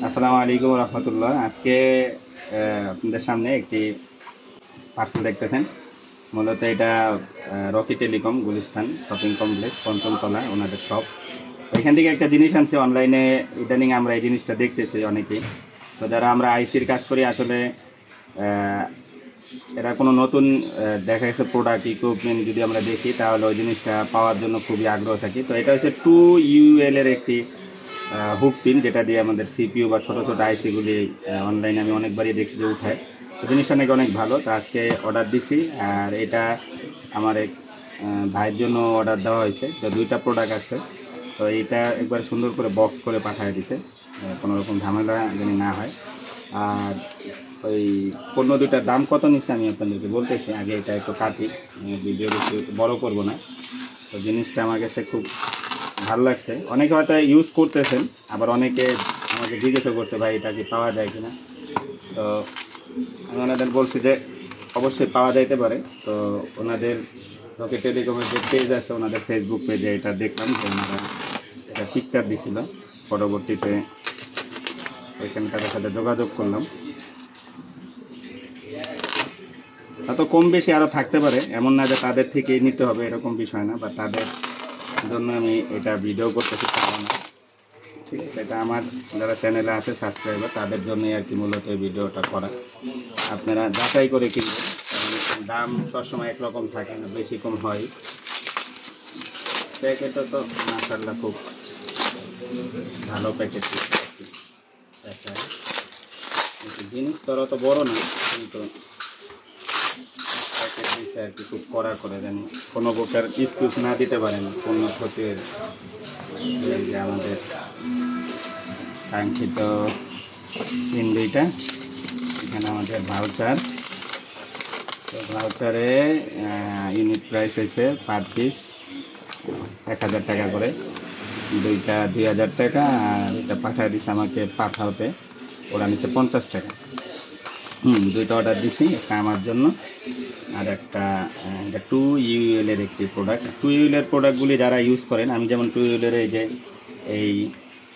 আসসালামু আলাইকুম রহমতুল্লাহ। আজকে আপনাদের সামনে একটি পার্সেল দেখতেছেন। মূলত এটা রকি টেলিকম গুলিস্তান শপিং কমপ্লেক্স পঞ্চমতলা ওনাদের শপ। এখান থেকে একটা জিনিস আনছে অনলাইনে। ইদানিং আমরা এই জিনিসটা দেখতেছি অনেকেই। তো যারা আমরা আইসির কাজ করি আসলে এরা কোনো নতুন দেখা গেছে প্রোডাক্ট ইকুইপমেন্ট যদি আমরা দেখি তাহলে ওই জিনিসটা পাওয়ার জন্য খুবই আগ্রহ থাকি। তো এটা হচ্ছে 2UL এর একটি হুক পিন, যেটা দিয়ে আমাদের সিপিইউ বা ছোটো ছোটো আইসিগুলি অনলাইনে আমি অনেকবারই দেখছি যে উঠায়। তো জিনিসটা নাকি অনেক ভালো। তো আজকে অর্ডার দিছি, আর এটা আমার এক ভাইয়ের জন্য অর্ডার দেওয়া হয়েছে। তো দুইটা প্রোডাক্ট আছে। তো এইটা একবার সুন্দর করে বক্স করে পাঠিয়ে দিছে, কোনো রকম ঝামেলা যেন না হয়। আর ওই পণ্য দুইটার দাম কত নিচ্ছে আমি আপনাদেরকে বলতেছি। আগে এটা একটু কাটি, ভিডিও একটু বড় করব না। তো জিনিসটা আমার কাছে খুব ভালো লাগছে। অনেকে হয়তো ইউজ করতেছেন, আবার অনেকে আমাকে জিজ্ঞাসা করছে ভাই এটা কি পাওয়া যায় কিনা। তো আমি ওনাদের বলছি যে অবশ্যই পাওয়া যাইতে পারে। তো ওনাদের রকি টেলিকমের যে পেজ আছে, ওনাদের ফেসবুক পেজে এটা দেখলাম যে ওনারা এটা পিকচার দিছিল। পরবর্তীতে ওইখানে তাদের সাথে যোগাযোগ করলাম। হয়তো কম বেশি আরও থাকতে পারে, এমন না যে তাদের থেকেই নিতে হবে এরকম বিষয় না, বা তাদের জন্য আমি এটা ভিডিও করতেছি তা না। ঠিক আছে, এটা আমার যারা চ্যানেলে আছে সাবস্ক্রাইবার তাদের জন্যই আর কি মূলত এই ভিডিওটা করা। আপনারা যাচাই করে কিনবেন, কারণ দাম সবসময় একরকম থাকে না, বেশি কম হয়। প্যাকেটটা তো মাশাআল্লাহ খুব ভালো প্যাকেট। জিনিস তো অত বড় না, কিন্তু প্যাকেট দিচ্ছে আর কি খুব কড়া করে, জানি কোনো প্রকার এক্সকিউজ না দিতে পারেন, কোনো ক্ষতি যে আমাদের কাঙ্ক্ষিত পিন দুইটা। এখানে আমাদের ভাউচার। তো ভাউচারে ইউনিট প্রাইস হয়েছে পার পিস 1000 টাকা করে, দুইটা 2000 টাকা। আর এটা পাঠিয়ে দিচ্ছে আমাকে পাঠাতে, ওরা নিচ্ছে 50 টাকা। দুইটা অর্ডার দিছি, একটা আমার জন্য আর একটা 2UL এর একটি প্রোডাক্ট। 2UL এর প্রোডাক্টগুলি যারা ইউজ করেন, আমি যেমন 2UL এর এই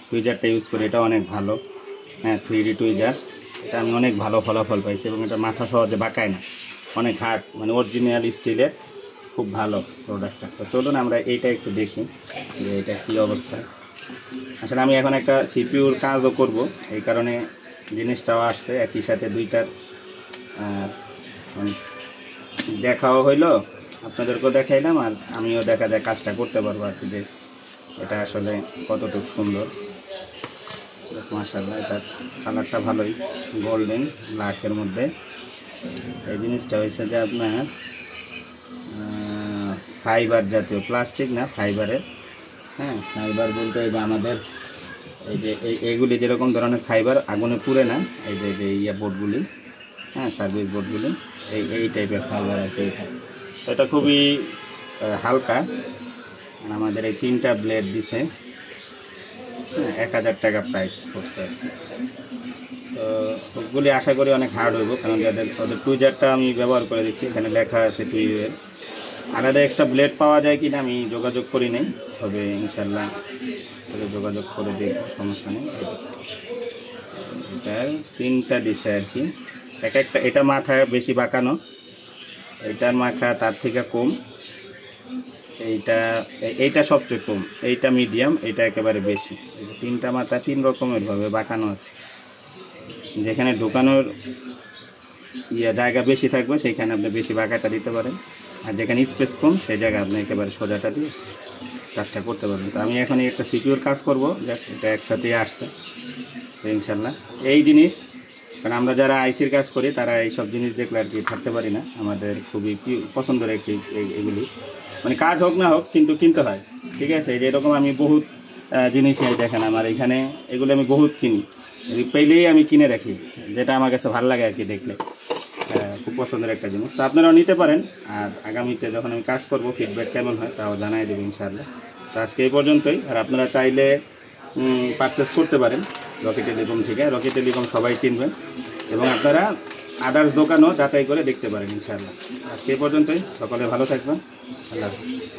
টুইজারটা ইউজ করি, এটা অনেক ভালো। হ্যাঁ, 3D টুইজার, এটা আমি অনেক ভালো ফলাফল পাইছি। এবং এটা মাথা সহজে বাঁকায় না, অনেক হার্ড, মানে অরিজিনাল স্টিলের, খুব ভালো প্রোডাক্টটা। তো চলুন আমরা এইটা একটু দেখি যে এটা কী অবস্থা। আসলে আমি এখন একটা সিপিইউর কাজও করব, এই কারণে জিনিসটাও আসছে একই সাথে দুইটার দেখাও হইলো, আপনাদেরকেও দেখাইলাম, আর আমিও দেখা যায় কাজটা করতে পারবো আর কি, যে এটা আসলে কতটুকু সুন্দর। মাশাআল্লাহ, এটার কালারটা ভালোই, গোল্ডেন ব্ল্যাকের মধ্যে। এই জিনিসটা হয়েছে যে আপনার ফাইবার জাতীয়, প্লাস্টিক না, ফাইবারের। হ্যাঁ, ফাইবার বলতে এই যে আমাদের এই যে এইগুলি যেরকম ধরনের ফাইবার আগুনে পুড়ে না, এই যে ইয়া বোর্ডগুলি, হ্যাঁ, সার্ভিস বোর্ডগুলি, এই টাইপের ফাইবার আর কি। এটা খুবই হালকা। আমাদের এই 3টা ব্লেড দিছে, 1000 টাকা প্রাইস করছে। তো ওগুলি আশা করি অনেক হার্ড হইব, কারণ ওদের টুইজারটা আমি ব্যবহার করে দেখছি, এখানে লেখা আছে 2UL। আলাদা এক্সট্রা ব্লেড পাওয়া যায় কিনা আমি যোগাযোগ করি নাই, তবে ইনশাল্লাহ যোগাযোগ করে দেখব, সমস্যা নেই। এটার 3টা দিছে আর কি, এক একটা। এটা মাথা বেশি বাঁকানো, এটার মাথা তার থেকে কম, এইটা সবচেয়ে কম, এইটা মিডিয়াম, এটা একেবারে বেশি। 3টা মাথা 3 রকমের ভাবে বাঁকানো আছে। যেখানে ঢোকানোর জায়গা বেশি থাকবে সেইখানে আপনি বেশি বাঁকাটা দিতে পারেন, আর যেখানে স্পেস কম সেই জায়গায় আপনি একেবারে সোজাটা দিয়ে কাজটা করতে পারবেন। তো আমি এখন একটা সিকিউর কাজ করব, এটা একসাথেই আসছে। তো ইনশাল্লাহ এই জিনিস, কারণ আমরা যারা আইসির কাজ করি তারা এইসব জিনিস দেখলে আর কি থাকতে পারি না, আমাদের খুবই পছন্দের একটি এগুলি, মানে কাজ হোক না হোক কিন্তু কিনতে হয়। ঠিক আছে, এই যে এরকম আমি বহুত জিনিস দেখেন আমার এখানে, এগুলো আমি বহুত কিনি, পেলেই আমি কিনে রাখি, যেটা আমার কাছে ভালো লাগে আর কি দেখলে, খুব পছন্দের একটা জিনিস। তো আপনারাও নিতে পারেন, আর আগামীতে যখন আমি কাজ করব ফিডব্যাক কেমন হয় তাও জানাই দেবো ইনশাআল্লাহ। তো আজকে এই পর্যন্তই। আর আপনারা চাইলে পারচেস করতে পারেন রকি টেলিকম থেকে। রকি টেলিকম সবাই চিনবেন, এবং আপনারা আদার্স দোকানও যাচাই করে দেখতে পারেন ইনশাআল্লাহ। আজকে এই পর্যন্তই, সকলে ভালো থাকবেন, আল্লাহ হাফেজ।